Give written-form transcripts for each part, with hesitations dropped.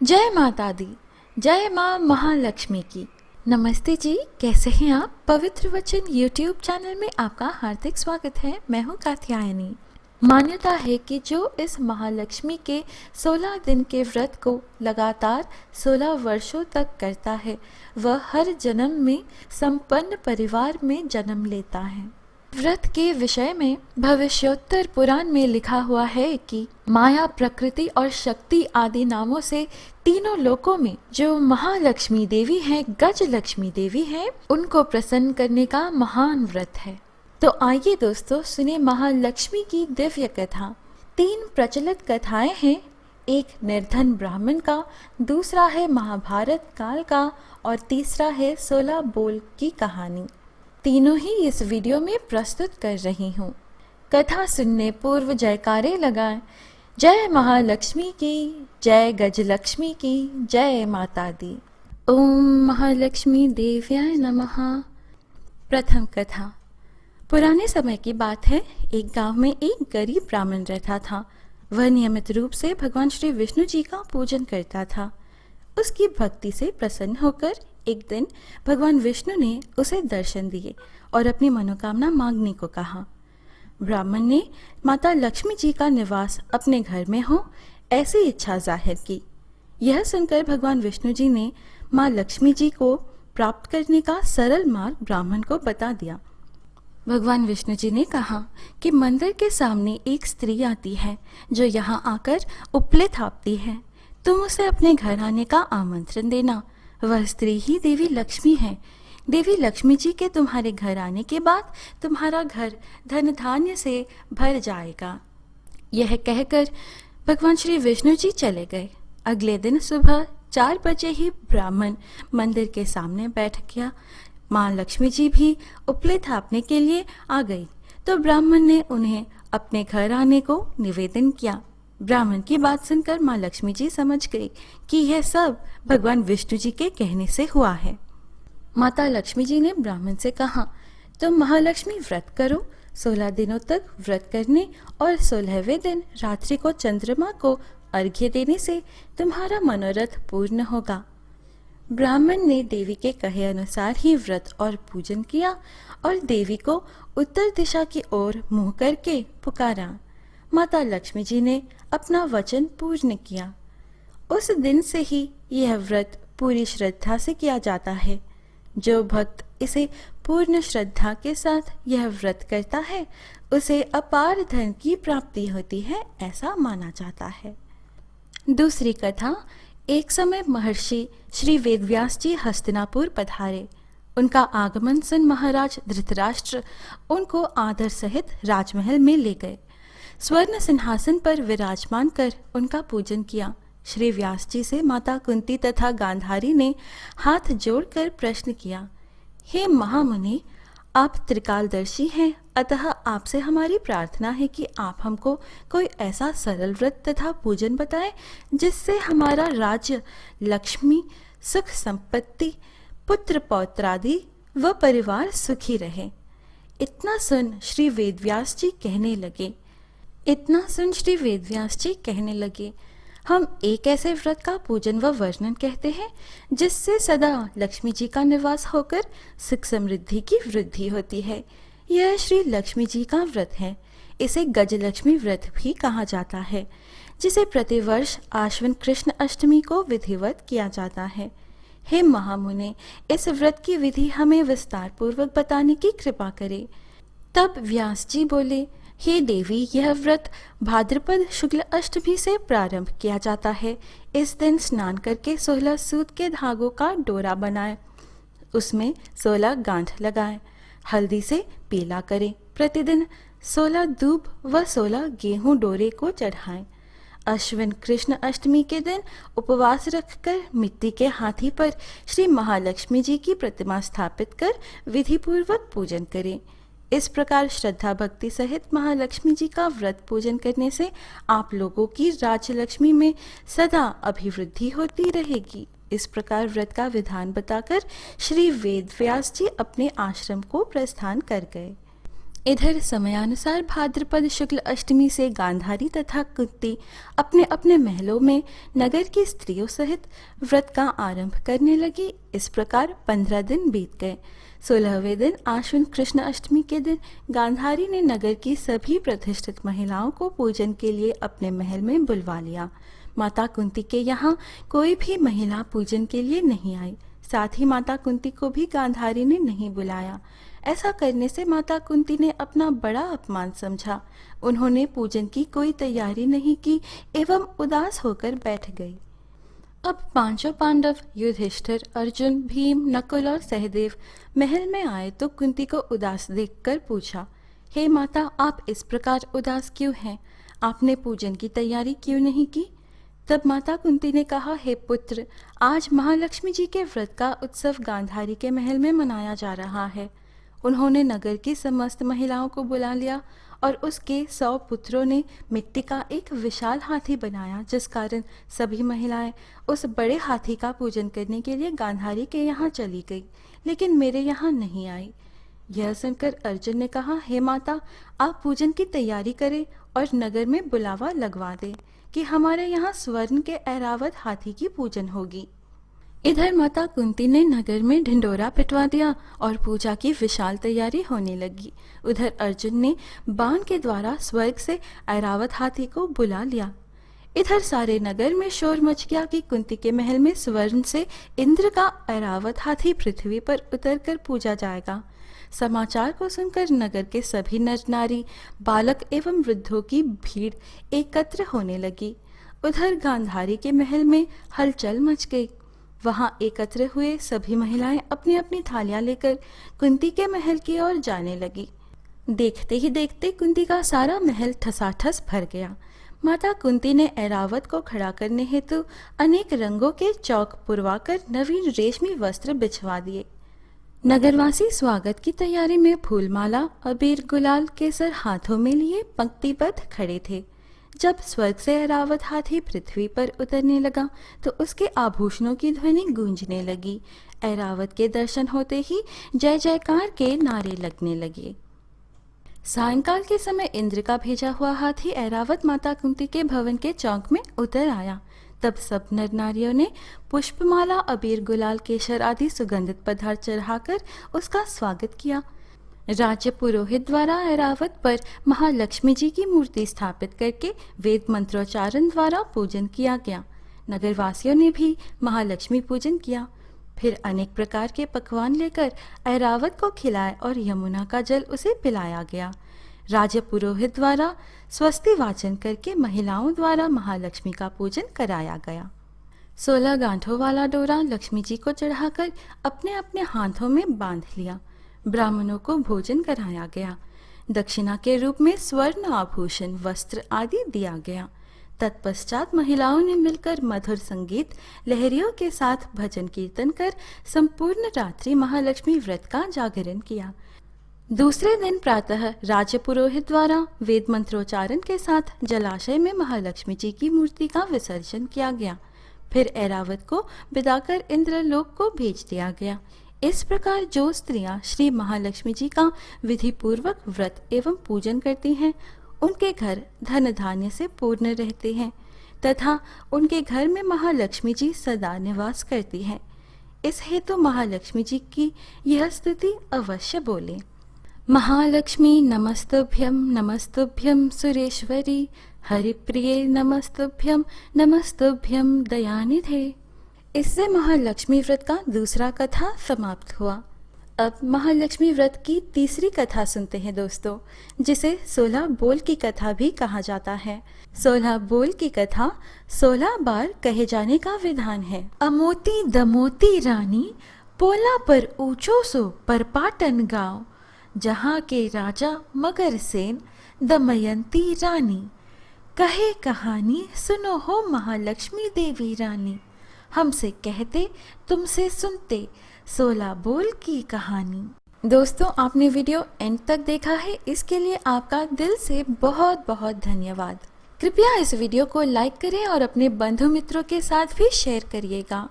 जय माता दी। जय माँ महालक्ष्मी की। नमस्ते जी, कैसे हैं आप। पवित्र वचन यूट्यूब चैनल में आपका हार्दिक स्वागत है। मैं हूँ कात्यायनी। मान्यता है कि जो इस महालक्ष्मी के 16 दिन के व्रत को लगातार 16 वर्षों तक करता है, वह हर जन्म में संपन्न परिवार में जन्म लेता है। व्रत के विषय में भविष्योत्तर पुराण में लिखा हुआ है कि माया, प्रकृति और शक्ति आदि नामों से तीनों लोकों में जो महालक्ष्मी देवी हैं, गज लक्ष्मी देवी हैं, उनको प्रसन्न करने का महान व्रत है। तो आइए दोस्तों, सुने महालक्ष्मी की दिव्य कथा। 3 प्रचलित कथाएं हैं। एक निर्धन ब्राह्मण का, दूसरा है महाभारत काल का और तीसरा है 16 बोल की कहानी। तीनों ही इस वीडियो में प्रस्तुत कर रही हूँ। कथा सुनने पूर्व जयकारे लगाएं। जय महालक्ष्मी की, जय गजलक्ष्मी की, जय माता दी। ओम महालक्ष्मी देव्याय नमः। प्रथम कथा। पुराने समय की बात है। एक गांव में एक गरीब ब्राह्मण रहता था। वह नियमित रूप से भगवान श्री विष्णु जी का पूजन करता था। उसकी भक्ति से प्रसन्न होकर एक दिन भगवान विष्णु ने उसे दर्शन दिए और अपनी मनोकामना मांगने को कहा। ब्राह्मण ने माता लक्ष्मी जी का निवास अपने घर में हो, ऐसी इच्छा जाहिर की। यह सुनकर भगवान विष्णु जी ने माँ लक्ष्मी जी को प्राप्त करने का सरल मार्ग ब्राह्मण को बता दिया। भगवान विष्णु जी ने कहा कि मंदिर के सामने एक स्त्री आती है जो यहाँ आकर उपले थापती है। तुम उसे अपने घर आने का आमंत्रण देना। वह स्त्री ही देवी लक्ष्मी है। देवी लक्ष्मी जी के तुम्हारे घर आने के बाद तुम्हारा घर धन धान्य से भर जाएगा। यह कहकर भगवान श्री विष्णु जी चले गए। अगले दिन सुबह 4 बजे ही ब्राह्मण मंदिर के सामने बैठ गया। माँ लक्ष्मी जी भी उपले थापने के लिए आ गई तो ब्राह्मण ने उन्हें अपने घर आने को निवेदन किया। ब्राह्मण की बात सुनकर माँ लक्ष्मी जी समझ गई कि यह सब भगवान विष्णु जी के कहने से हुआ है। माता लक्ष्मी जी ने ब्राह्मण से कहा, तुम महालक्ष्मी व्रत करो। 16 दिनों तक व्रत करने और 16वें दिन रात्रि को चंद्रमा को अर्घ्य देने से तुम्हारा मनोरथ पूर्ण होगा। ब्राह्मण ने देवी के कहे अनुसार ही व्रत और पूजन किया और देवी को उत्तर दिशा की ओर मुंह करके पुकारा। माता लक्ष्मी जी ने अपना वचन पूर्ण किया। उस दिन से ही यह व्रत पूरी श्रद्धा से किया जाता है। जो भक्त इसे पूर्ण श्रद्धा के साथ यह व्रत करता है, उसे अपार धन की प्राप्ति होती है, ऐसा माना जाता है। दूसरी कथा। एक समय महर्षि श्री वेदव्यास जी हस्तिनापुर पधारे। उनका आगमन सुन महाराज धृतराष्ट्र उनको आदर सहित राजमहल में ले गए। स्वर्ण सिंहासन पर विराजमान कर उनका पूजन किया। श्री व्यास जी से माता कुंती तथा गांधारी ने हाथ जोड़कर प्रश्न किया, हे महामुनि, आप त्रिकालदर्शी हैं, अतः आपसे हमारी प्रार्थना है कि आप हमको कोई ऐसा सरल व्रत तथा पूजन बताएं जिससे हमारा राज्य, लक्ष्मी, सुख संपत्ति, पुत्र पौत्रादि व परिवार सुखी रहे। इतना सुन श्री वेदव्यास जी कहने लगे, हम एक ऐसे व्रत का पूजन व वर्णन कहते हैं जिससे सदा लक्ष्मी जी का निवास होकर सुख समृद्धि की वृद्धि होती है। यह श्री लक्ष्मी जी का व्रत है। इसे गजलक्ष्मी व्रत भी कहा जाता है, जिसे प्रतिवर्ष आश्विन कृष्ण अष्टमी को विधिवत किया जाता है। हे महामुने, इस व्रत की विधि हमें विस्तार पूर्वक बताने की कृपा करे। तब व्यास जी बोले, हे देवी, यह व्रत भाद्रपद शुक्ल अष्टमी से प्रारंभ किया जाता है। इस दिन स्नान करके 16 सूत के धागों का डोरा बनाएं, उसमें 16 गांठ लगाएं, हल्दी से पीला करें। प्रतिदिन 16 दूब व 16 गेहूं डोरे को चढ़ाएं। अश्विन कृष्ण अष्टमी के दिन उपवास रखकर मिट्टी के हाथी पर श्री महालक्ष्मी जी की प्रतिमा स्थापित कर विधि पूर्वक पूजन करें। इस प्रकार श्रद्धा भक्ति सहित महालक्ष्मी जी का व्रत पूजन करने से आप लोगों की राज्य लक्ष्मी में सदा अभिवृद्धि होती रहेगी। इस प्रकार व्रत का विधान बताकर श्री वेदव्यास जी अपने आश्रम को प्रस्थान कर गए। इधर समयानुसार भाद्रपद शुक्ल अष्टमी से गांधारी तथा कुंती अपने अपने महलों में नगर की स्त्रियों सहित व्रत का आरंभ करने लगी। इस प्रकार 15 दिन बीत गए। 16वें दिन आश्विन कृष्ण अष्टमी के दिन गांधारी ने नगर की सभी प्रतिष्ठित महिलाओं को पूजन के लिए अपने महल में बुलवा लिया। माता कुंती के यहाँ कोई भी महिला पूजन के लिए नहीं आई। साथ ही माता कुंती को भी गांधारी ने नहीं बुलाया। ऐसा करने से माता कुंती ने अपना बड़ा अपमान समझा। उन्होंने पूजन की कोई तैयारी नहीं की एवं उदास होकर बैठ गई। अब पांचों पांडव युधिष्ठिर, अर्जुन, भीम, नकुल और सहदेव महल में आए तो कुंती को उदास देखकर पूछा, हे माता, आप इस प्रकार उदास क्यों हैं? आपने पूजन की तैयारी क्यों नहीं की? तब माता कुंती ने कहा, हे पुत्र, आज महालक्ष्मी जी के व्रत का उत्सव गांधारी के महल में मनाया जा रहा है। उन्होंने नगर की समस्त महिलाओं को बुला लिया और उसके 100 पुत्रों ने मिट्टी का एक विशाल हाथी बनाया, जिस कारण सभी महिलाएं उस बड़े हाथी का पूजन करने के लिए गांधारी के यहाँ चली गई, लेकिन मेरे यहाँ नहीं आई। यह सुनकर अर्जुन ने कहा, हे माता, आप पूजन की तैयारी करें और नगर में बुलावा लगवा दें कि हमारे यहाँ स्वर्ण के ऐरावत हाथी की पूजन होगी। इधर माता कुंती ने नगर में ढिंडोरा पिटवा दिया और पूजा की विशाल तैयारी होने लगी। उधर अर्जुन ने बाण के द्वारा स्वर्ग से ऐरावत हाथी को बुला लिया। इधर सारे नगर में शोर मच गया कि कुंती के महल में स्वर्ण से इंद्र का ऐरावत हाथी पृथ्वी पर उतरकर पूजा जाएगा। समाचार को सुनकर नगर के सभी नर नारी, बालक एवं वृद्धों की भीड़ एकत्र होने लगी। उधर गांधारी के महल में हलचल मच गई। वहां एकत्र हुए सभी महिलाएं अपनी अपनी थालियां लेकर कुंती के महल की ओर जाने लगी। देखते ही देखते कुंती का सारा महल ठसाठस भर गया। माता कुंती ने ऐरावत को खड़ा करने हेतु अनेक रंगों के चौक पुरवाकर नवीन रेशमी वस्त्र बिछवा दिए। नगरवासी स्वागत की तैयारी में फूलमाला, अबीर, गुलाल, केसर हाथों में लिए पंक्तिबद्ध खड़े थे। जब स्वर्ग से ऐरावत हाथी पृथ्वी पर उतरने लगा तो उसके आभूषणों की ध्वनि गूंजने लगी। ऐरावत के दर्शन होते ही जय जयकार के नारे लगने लगे। सायंकाल के समय इंद्र का भेजा हुआ हाथी ऐरावत माता कुंती के भवन के चौक में उतर आया। तब सब नर नारियों ने पुष्पमाला, अबीर, गुलाल, केसर आदि सुगंधित पदार्थ चढ़ाकर उसका स्वागत किया। राज्य पुरोहित द्वारा ऐरावत पर महालक्ष्मी जी की मूर्ति स्थापित करके वेद मंत्रोच्चारण द्वारा पूजन किया गया। नगरवासियों ने भी महालक्ष्मी पूजन किया। फिर अनेक प्रकार के पकवान लेकर ऐरावत को खिलाए और यमुना का जल उसे पिलाया गया। राज्य पुरोहित द्वारा स्वस्ति वाचन करके महिलाओं द्वारा महालक्ष्मी का पूजन कराया गया। 16 गांठों वाला डोरा लक्ष्मी जी को चढ़ाकर अपने अपने हाथों में बांध लिया। ब्राह्मणों को भोजन कराया गया। दक्षिणा के रूप में स्वर्ण आभूषण, वस्त्र आदि दिया गया। तत्पश्चात महिलाओं ने मिलकर मधुर संगीत लहरियों के साथ भजन कीर्तन कर संपूर्ण रात्रि महालक्ष्मी व्रत का जागरण किया। दूसरे दिन प्रातः राज्य पुरोहित द्वारा वेद मंत्रोच्चारण के साथ जलाशय में महालक्ष्मी जी की मूर्ति का विसर्जन किया गया। फिर ऐरावत को विदाकर इंद्रलोक को भेज दिया गया। इस प्रकार जो स्त्रियां श्री महालक्ष्मी जी का विधि पूर्वक व्रत एवं पूजन करती हैं, उनके घर धन धान्य से पूर्ण रहते हैं तथा उनके घर में महालक्ष्मी जी सदा निवास करती हैं। इस हेतु महालक्ष्मी जी की यह स्तुति अवश्य बोले। महालक्ष्मी नमस्तुभ्यं नमस्तुभ्यं सुरेश्वरी, हरिप्रिये नमस्तुभ्यं नमस्तुभ्यं दयानिधे। इससे महालक्ष्मी व्रत का दूसरा कथा समाप्त हुआ। अब महालक्ष्मी व्रत की तीसरी कथा सुनते हैं दोस्तों, जिसे 16 बोल की कथा भी कहा जाता है। 16 बोल की कथा 16 बार कहे जाने का विधान है। अमोती दमोती रानी, पोला पर ऊंचो सो परपाटन गाँव, जहाँ के राजा मगर सेन दमयंती रानी। कहे कहानी सुनो हो महालक्ष्मी देवी रानी, हमसे कहते तुमसे सुनते 16 बोल की कहानी। दोस्तों, आपने वीडियो एंड तक देखा है, इसके लिए आपका दिल से बहुत बहुत धन्यवाद। कृपया इस वीडियो को लाइक करें और अपने बंधु मित्रों के साथ भी शेयर करिएगा।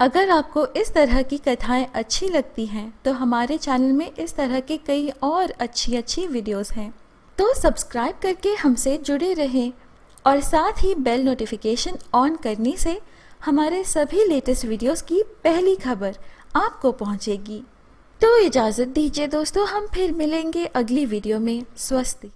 अगर आपको इस तरह की कथाएं अच्छी लगती हैं तो हमारे चैनल में इस तरह के कई और अच्छी वीडियोस हैं, तो सब्सक्राइब करके हमसे जुड़े रहें और साथ ही बेल नोटिफिकेशन ऑन करने से हमारे सभी लेटेस्ट वीडियोस की पहली खबर आपको पहुंचेगी। तो इजाज़त दीजिए दोस्तों, हम फिर मिलेंगे अगली वीडियो में। स्वस्ति।